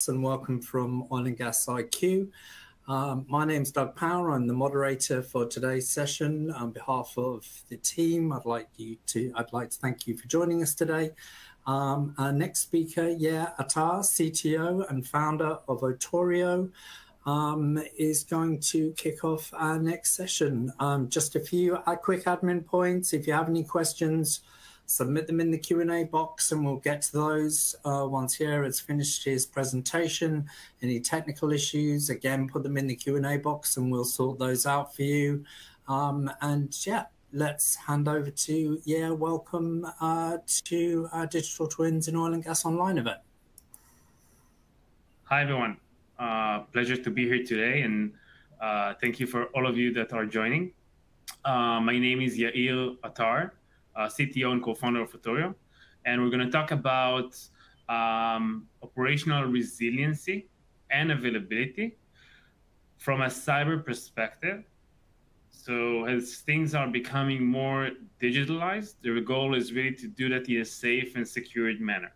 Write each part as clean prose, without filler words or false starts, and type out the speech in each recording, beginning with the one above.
And welcome from Oil and Gas IQ. My name's Doug Power. I'm the moderator for today's session. On behalf of the team, I'd like to thank you for joining us today. Our next speaker, Yair Attar, CTO and founder of OTORIO, is going to kick off our next session. Just a few quick admin points. If you have any questions, submit them in the Q&A box and we'll get to those once Yair has finished his presentation. Any technical issues, again, put them in the Q&A box and we'll sort those out for you. And yeah, let's hand over to Yair. Welcome to our Digital Twins in Oil and Gas Online event. Hi, everyone. Pleasure to be here today, and thank you for all of you that are joining. My name is Yair Attar, CTO and co-founder of OTORIO, and we're going to talk about operational resiliency and availability from a cyber perspective. So as things are becoming more digitalized, the goal is really to do that in a safe and secured manner.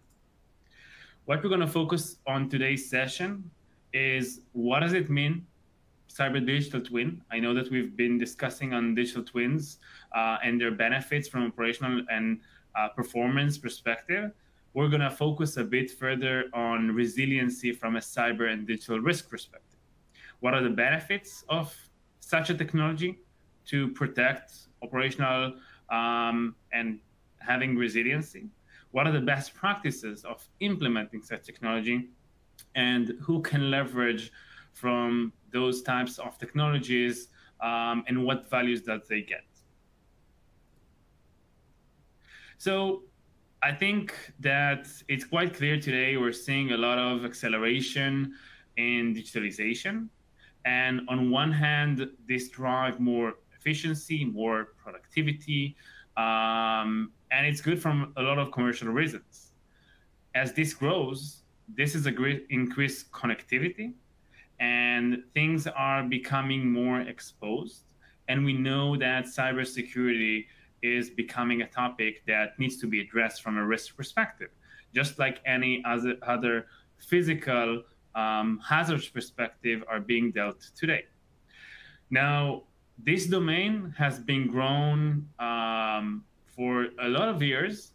What we're going to focus on today's session is what does it mean, cyber digital twin. I know that we've been discussing on digital twins and their benefits from operational and performance perspective. We're going to focus a bit further on resiliency from a cyber and digital risk perspective. What are the benefits of such a technology to protect operational and having resiliency? What are the best practices of implementing such technology, and who can leverage from those types of technologies, and what values that they get? So I think that it's quite clear today we're seeing a lot of acceleration in digitalization. And on one hand, this drives more efficiency, more productivity, and it's good from a lot of commercial reasons. As this grows, this is a great increased connectivity, and things are becoming more exposed. And we know that cybersecurity is becoming a topic that needs to be addressed from a risk perspective, just like any other physical hazards perspective are being dealt today. Now, this domain has been grown for a lot of years,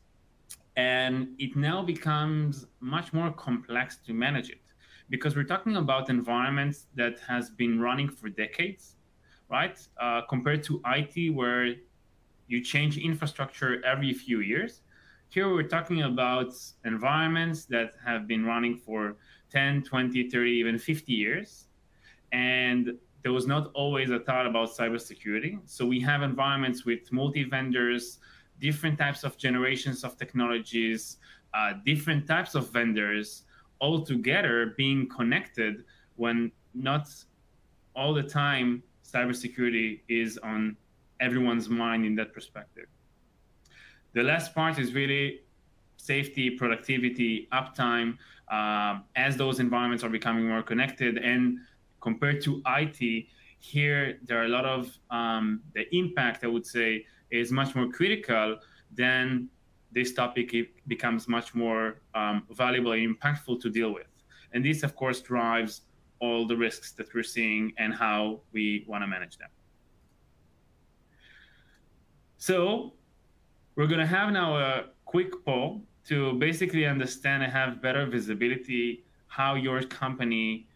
and it now becomes much more complex to manage it, because we're talking about environments that has been running for decades, right? Compared to IT, where you change infrastructure every few years. Here we're talking about environments that have been running for 10, 20, 30, even 50 years. And there was not always a thought about cybersecurity. So we have environments with multi-vendors, different types of generations of technologies, different types of vendors, all together being connected, when not all the time cybersecurity is on everyone's mind in that perspective. The last part is really safety, productivity, uptime, as those environments are becoming more connected. And compared to IT, here there are a lot of the impact, I would say, is much more critical. Then this topic becomes much more valuable and impactful to deal with. And this, of course, drives all the risks that we're seeing and how we want to manage them. So we're going to have now a quick poll to basically understand and have better visibility how your company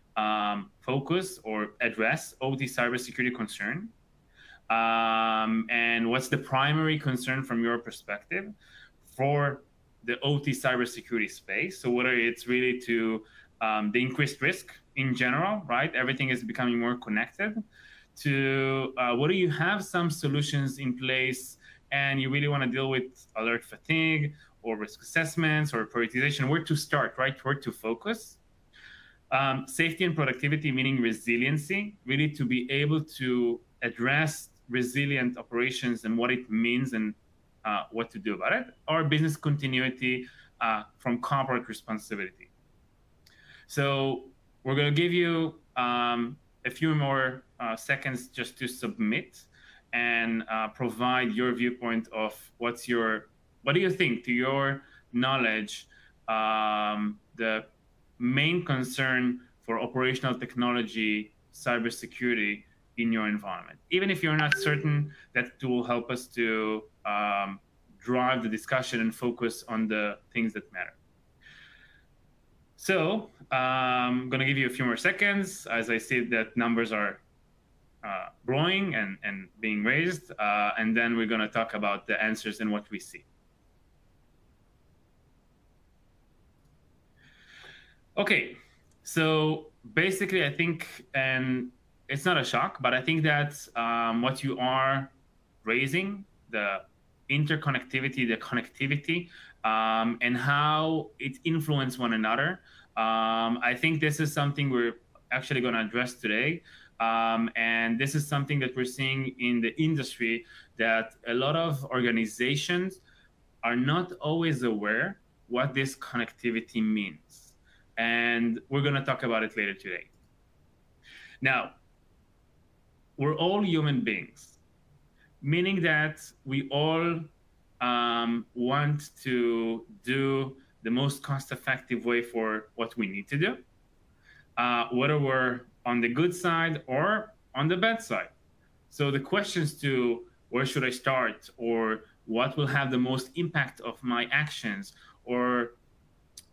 focus or address OT cybersecurity concern. And what's the primary concern from your perspective for the OT cybersecurity space? So whether it's really to the increased risk in general, right? Everything is becoming more connected, to whether you have some solutions in place and you really want to deal with alert fatigue or risk assessments or prioritization, where to start, right? Where to focus. Safety and productivity, meaning resiliency, really to be able to address resilient operations and what it means and what to do about it, or business continuity from corporate responsibility. So we're going to give you a few more seconds just to submit and provide your viewpoint of what do you think, to your knowledge, the main concern for operational technology, cybersecurity in your environment, even if you're not certain that it will help us to drive the discussion and focus on the things that matter. So I'm going to give you a few more seconds as I see that numbers are growing and being raised, and then we're going to talk about the answers and what we see. Okay, so basically I think, and it's not a shock, but I think that what you are raising, the interconnectivity, the connectivity, and how it influences one another, I think this is something we're actually going to address today. And this is something that we're seeing in the industry, that a lot of organizations are not always aware what this connectivity means. And we're going to talk about it later today. Now, we're all human beings, meaning that we all want to do the most cost-effective way for what we need to do, whether we're on the good side or on the bad side. So the questions to where should I start, or what will have the most impact of my actions, or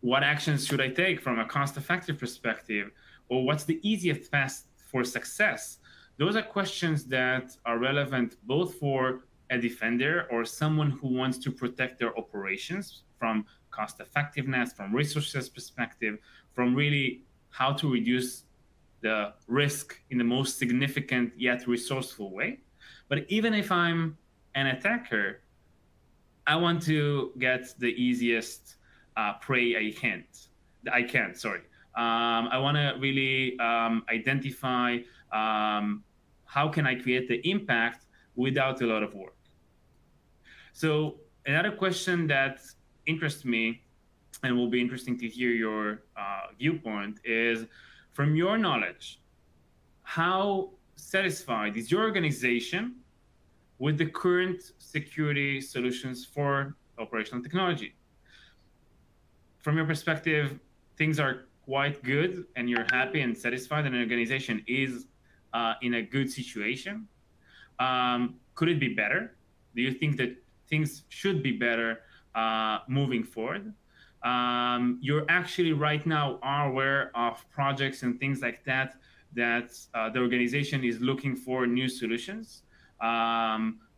what actions should I take from a cost-effective perspective, or what's the easiest path for success? Those are questions that are relevant both for a defender or someone who wants to protect their operations from cost effectiveness, from resources perspective, from really how to reduce the risk in the most significant yet resourceful way. But even if I'm an attacker, I want to get the easiest prey I can. I want to really identify how can I create the impact without a lot of work. So another question that interests me and will be interesting to hear your viewpoint is, from your knowledge, how satisfied is your organization with the current security solutions for operational technology? From your perspective, things are quite good and you're happy and satisfied and an organization is in a good situation. Could it be better? Do you think that things should be better moving forward? You're actually right now are aware of projects and things like that, that the organization is looking for new solutions.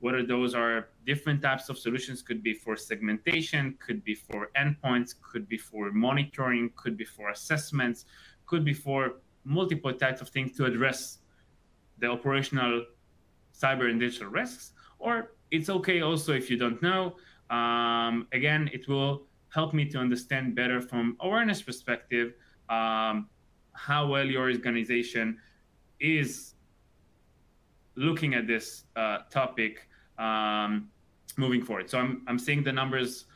Whether those are different types of solutions, could be for segmentation, could be for endpoints, could be for monitoring, could be for assessments, could be for multiple types of things to address the operational cyber and digital risks. Or it's okay also if you don't know. Again, it will help me to understand better from awareness perspective how well your organization is looking at this topic moving forward. So I'm seeing the numbers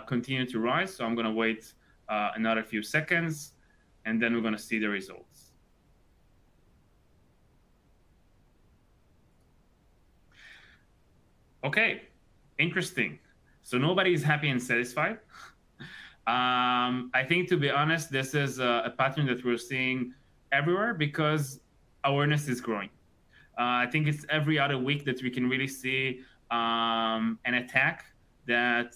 continue to rise. So I'm going to wait another few seconds, and then we're going to see the results. Okay, interesting. So nobody is happy and satisfied. I think, to be honest, this is a pattern that we're seeing everywhere because awareness is growing. I think it's every other week that we can really see an attack that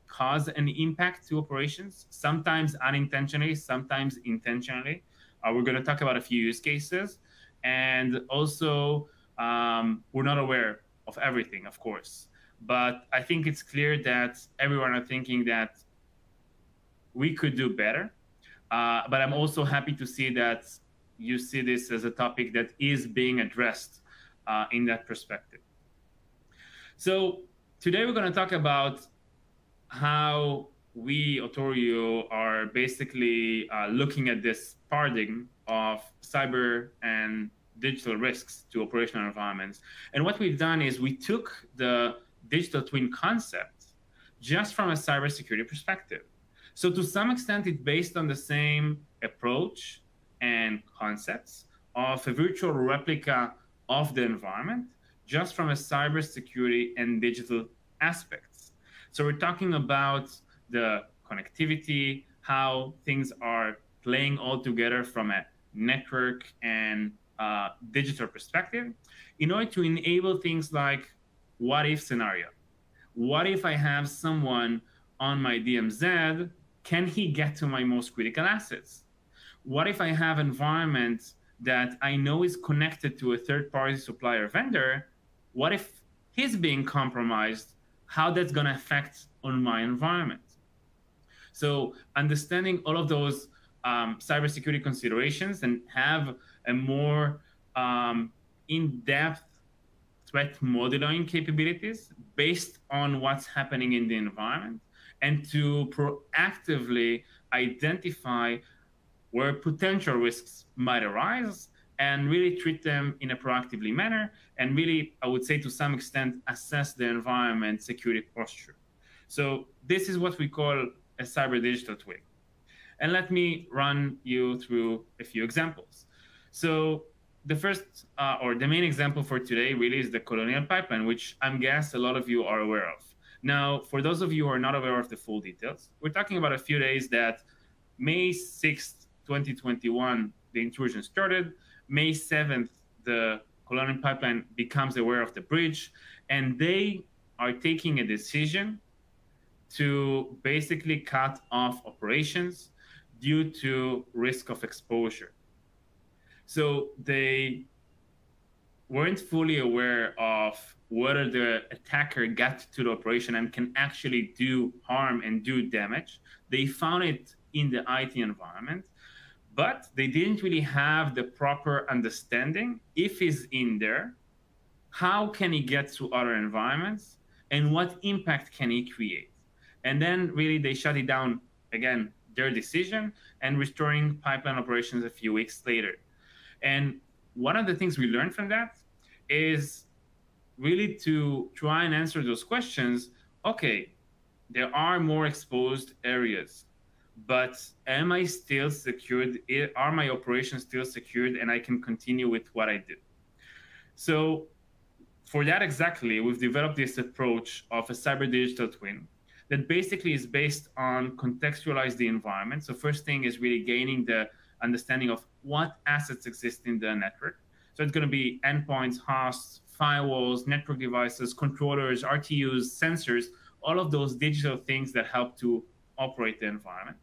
cause an impact to operations, sometimes unintentionally, sometimes intentionally. We're going to talk about a few use cases. And also, we're not aware of everything, of course. But I think it's clear that everyone are thinking that we could do better. But I'm also happy to see that you see this as a topic that is being addressed in that perspective. So today we're going to talk about how we, OTORIO, are basically looking at this paradigm of cyber and digital risks to operational environments. And what we've done is we took the digital twin concept just from a cybersecurity perspective. So to some extent, it's based on the same approach and concepts of a virtual replica of the environment, just from a cybersecurity and digital aspects. So we're talking about the connectivity, how things are playing all together from a network and digital perspective in order to enable things like what if scenario. What if I have someone on my DMZ? Can he get to my most critical assets? What if I have environment that I know is connected to a third-party supplier vendor? What if he's being compromised? How that's going to affect on my environment? So understanding all of those cybersecurity considerations and have a more in-depth threat modeling capabilities based on what's happening in the environment, and to proactively identify where potential risks might arise and really treat them in a proactively manner, and really, I would say to some extent, assess the environment security posture. So this is what we call a cyber digital twin. And let me run you through a few examples. So the first or the main example for today really is the Colonial Pipeline, which I'm guessing a lot of you are aware of. Now, for those of you who are not aware of the full details, we're talking about a few days that May 6th, 2021, the intrusion started. May 7th, the Colonial Pipeline becomes aware of the breach, and they are taking a decision to basically cut off operations due to risk of exposure. So they weren't fully aware of whether the attacker got to the operation and can actually do harm and do damage. They found it in the IT environment, but they didn't really have the proper understanding. If he's in there, how can he get to other environments, and what impact can he create? And then really they shut it down, again, their decision, and restoring pipeline operations a few weeks later. And one of the things we learned from that is really to try and answer those questions. Okay, there are more exposed areas, but am I still secured? Are my operations still secured, and I can continue with what I do? So for that exactly, we've developed this approach of a cyber digital twin that basically is based on contextualize the environment. So first thing is really gaining the understanding of what assets exist in the network. So it's going to be endpoints, hosts, firewalls, network devices, controllers, RTUs, sensors, all of those digital things that help to operate the environment.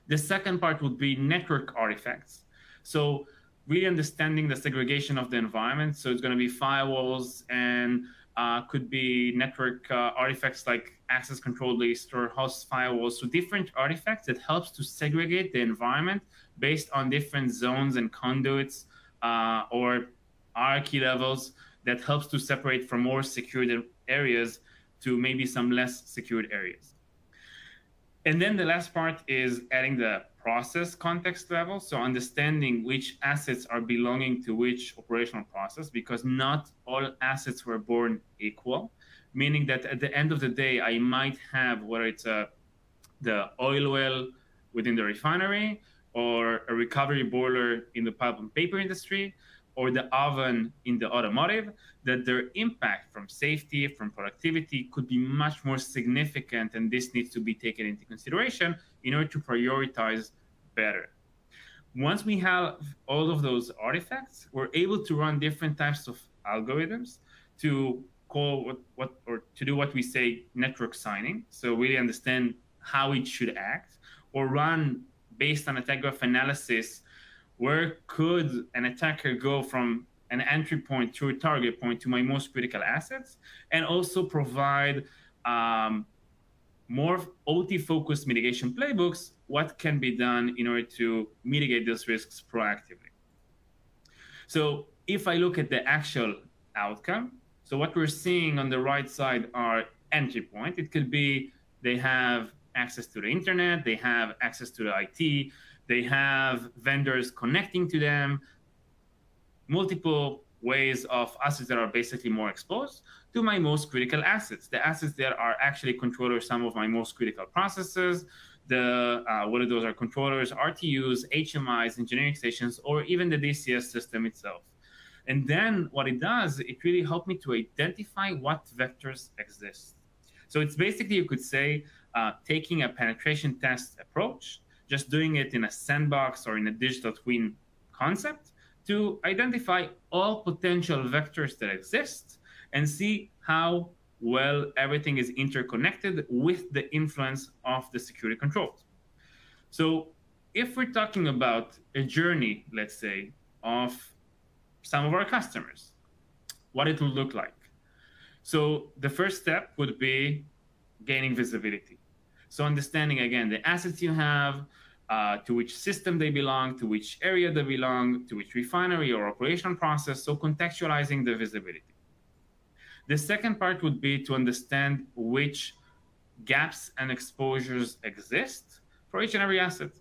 The second part would be network artifacts. So really understanding the segregation of the environment. So it's going to be firewalls and could be network artifacts like access control list or host firewalls. So different artifacts that helps to segregate the environment based on different zones and conduits or hierarchy levels that helps to separate from more secured areas to maybe some less secured areas. And then the last part is adding the process context level. So understanding which assets are belonging to which operational process, because not all assets were born equal, meaning that at the end of the day, I might have, whether it's the oil well within the refinery, or a recovery boiler in the pulp and paper industry, or the oven in the automotive, that their impact from safety, from productivity could be much more significant, and this needs to be taken into consideration in order to prioritize better. Once we have all of those artifacts, we're able to run different types of algorithms to call or to do what we say network signing. So really understand how it should act, or run based on attack graph analysis, where could an attacker go from an entry point to a target point to my most critical assets, and also provide more OT-focused mitigation playbooks, what can be done in order to mitigate those risks proactively. So if I look at the actual outcome, so what we're seeing on the right side are entry point. It could be they have access to the internet, they have access to the IT, they have vendors connecting to them, multiple ways of assets that are basically more exposed to my most critical assets, the assets that are actually controllers, some of my most critical processes, whether those are controllers, RTUs, HMIs, engineering stations, or even the DCS system itself. And then what it does, it really helped me to identify what vectors exist. So it's basically, you could say, taking a penetration test approach just doing it in a sandbox or in a digital twin concept, to identify all potential vectors that exist and see how well everything is interconnected with the influence of the security controls. So if we're talking about a journey, let's say, of some of our customers, what it will look like. So the first step would be gaining visibility. So understanding, again, the assets you have, to which system they belong, to which area they belong, to which refinery or operation process, so contextualizing the visibility. The second part would be to understand which gaps and exposures exist for each and every asset.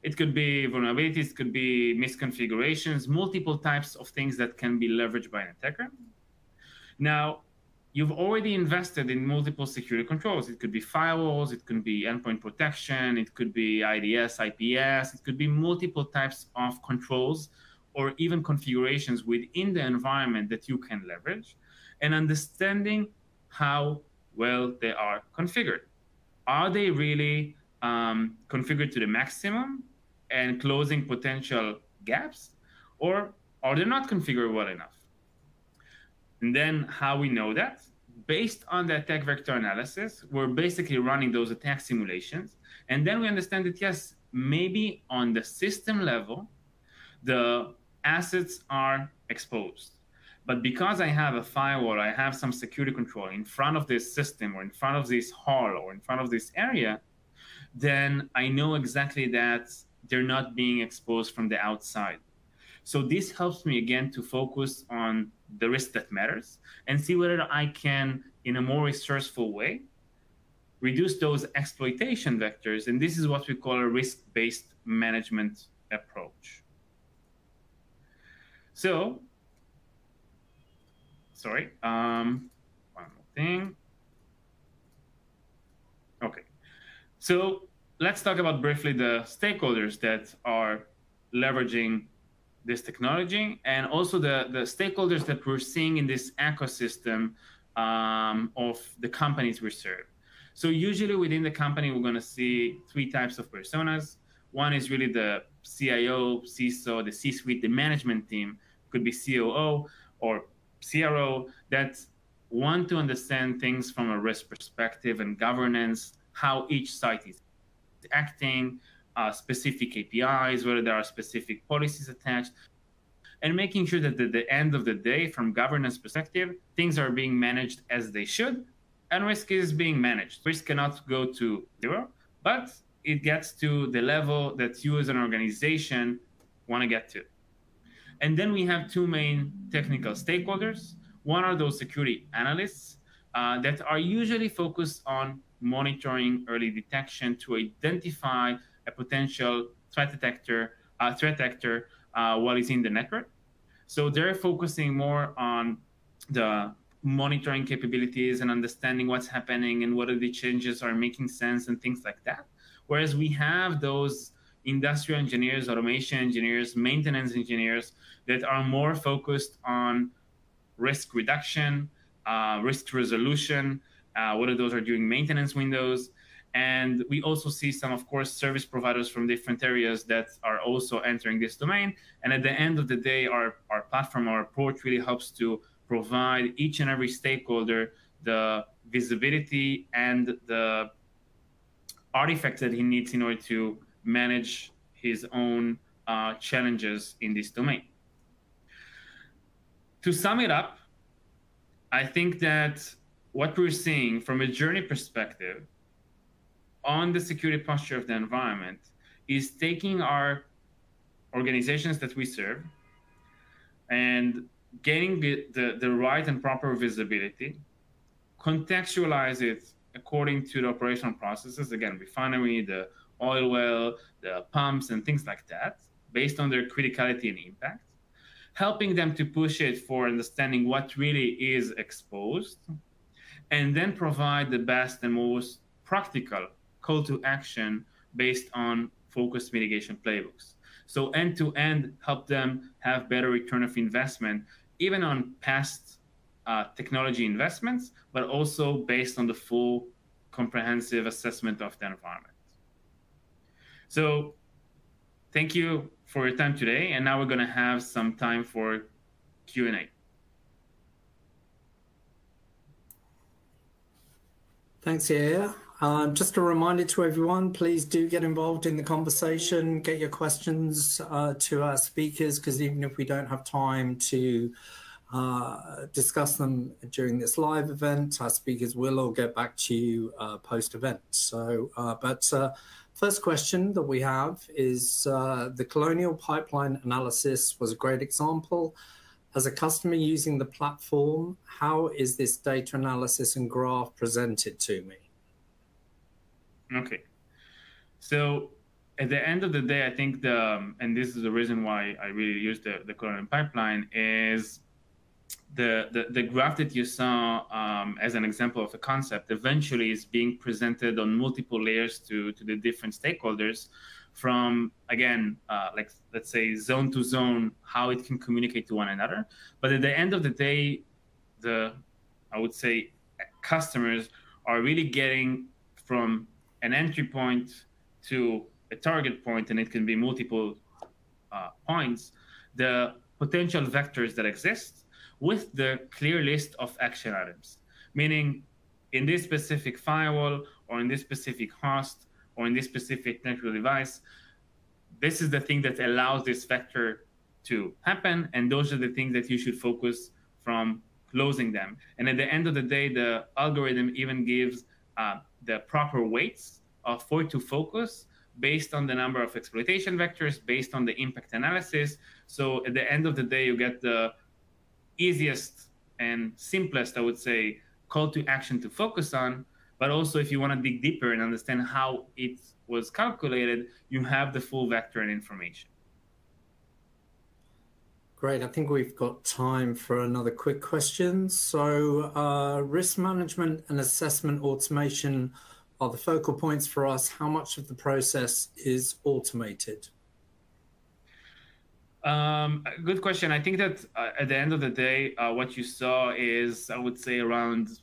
It could be vulnerabilities, it could be misconfigurations, multiple types of things that can be leveraged by an attacker. Now, you've already invested in multiple security controls. It could be firewalls, it could be endpoint protection, it could be IDS, IPS, it could be multiple types of controls or even configurations within the environment that you can leverage, and understanding how well they are configured. Are they really configured to the maximum and closing potential gaps, or are they not configured well enough? And then how we know that? Based on the attack vector analysis, we're basically running those attack simulations. And then we understand that, yes, maybe on the system level, the assets are exposed. But because I have a firewall, I have some security control in front of this system or in front of this hall or in front of this area, then I know exactly that they're not being exposed from the outside. So this helps me, again, to focus on the risk that matters and see whether I can, in a more resourceful way, reduce those exploitation vectors. And this is what we call a risk-based management approach. So, sorry, one more thing. Okay, so let's talk about briefly the stakeholders that are leveraging this technology, and also the stakeholders that we're seeing in this ecosystem of the companies we serve. So usually within the company, we're going to see three types of personas. One is really the CIO, CISO, the C-suite, the management team, could be COO or CRO, that want to understand things from a risk perspective and governance, how each site is acting, specific KPIs, whether there are specific policies attached, and making sure that at the end of the day, from governance perspective, things are being managed as they should, and risk is being managed. Risk cannot go to zero, but it gets to the level that you as an organization want to get to. And then we have two main technical stakeholders. One are those security analysts that are usually focused on monitoring early detection to identify a potential threat actor while it's in the network. So they're focusing more on the monitoring capabilities and understanding what's happening and whether the changes are making sense and things like that. Whereas we have those industrial engineers, automation engineers, maintenance engineers that are more focused on risk reduction, risk resolution, whether those are during maintenance windows. And we also see some, of course, service providers from different areas that are also entering this domain. And at the end of the day, our platform, our approach really helps to provide each and every stakeholder the visibility and the artifacts that he needs in order to manage his own challenges in this domain. To sum it up, I think that what we're seeing from a journey perspective on the security posture of the environment is taking our organizations that we serve and getting the right and proper visibility, contextualize it according to the operational processes, again, refinery, the oil well, the pumps, and things like that, based on their criticality and impact, helping them to push it for understanding what really is exposed, and then provide the best and most practical call to action based on focused mitigation playbooks. So end-to-end, help them have better return of investment, even on past technology investments, but also based on the full comprehensive assessment of the environment. So thank you for your time today. And now we're going to have some time for Q&A. Thanks, Yair. Just a reminder to everyone, please do get involved in the conversation, get your questions to our speakers, because even if we don't have time to discuss them during this live event, our speakers will all get back to you post-event. So, first question that we have is the Colonial Pipeline analysis was a great example. As a customer using the platform, how is this data analysis and graph presented to me? Okay. So at the end of the day, I think and this is the reason why I really use the Colonial Pipeline, is the graph that you saw as an example of a concept eventually is being presented on multiple layers to the different stakeholders, from, again, like, let's say, zone to zone, how it can communicate to one another. But at the end of the day, I would say, customers are really getting from an entry point to a target point, and it can be multiple points, the potential vectors that exist with the clear list of action items. Meaning, in this specific firewall, or in this specific host, or in this specific technical device, this is the thing that allows this vector to happen, and those are the things that you should focus from closing them. And at the end of the day, the algorithm even gives the proper weights for it to focus based on the number of exploitation vectors, based on the impact analysis. So at the end of the day, you get the easiest and simplest, I would say, call to action to focus on. But also, if you want to dig deeper and understand how it was calculated, you have the full vector and information. Great. I think we've got time for another quick question. So risk management and assessment automation are the focal points for us. How much of the process is automated? Good question. I think that at the end of the day, what you saw is, I would say, around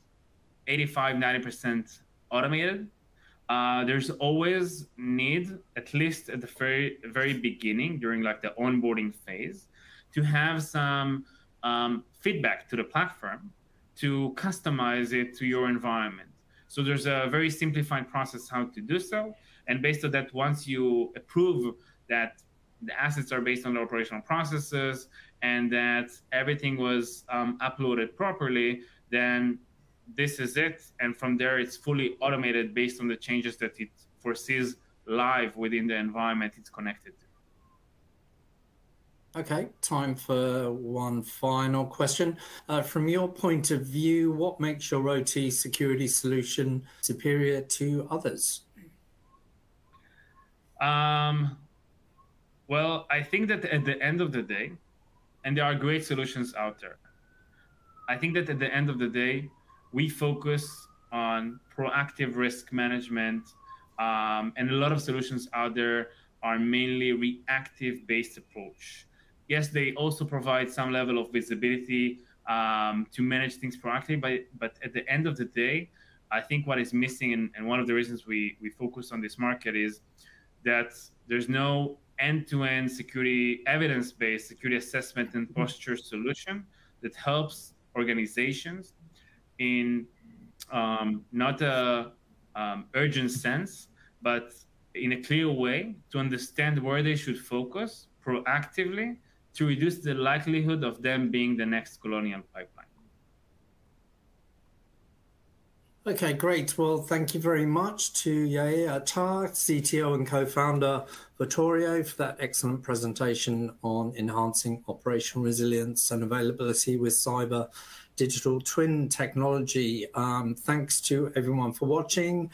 85–90% automated. There's always need, at least at the very beginning, during like the onboarding phase, to have some feedback to the platform to customize it to your environment. So there's a very simplified process how to do so. And based on that, once you approve that the assets are based on the operational processes and that everything was uploaded properly, then this is it. And from there, it's fully automated based on the changes that it foresees live within the environment it's connected to. Okay, time for one final question. From your point of view, what makes your OT security solution superior to others? Well, I think that at the end of the day, and there are great solutions out there, I think that at the end of the day, we focus on proactive risk management, and a lot of solutions out there are mainly reactive-based approach. Yes, they also provide some level of visibility to manage things proactively, but at the end of the day, I think what is missing, and one of the reasons we focus on this market, is that there's no end-to-end security, evidence-based security assessment and posture solution that helps organizations in not a urgent sense, but in a clear way to understand where they should focus proactively to reduce the likelihood of them being the next Colonial Pipeline. Okay, great. Well, thank you very much to Yair Attar, CTO and co-founder of OTORIO, for that excellent presentation on enhancing operational resilience and availability with cyber digital twin technology. Thanks to everyone for watching.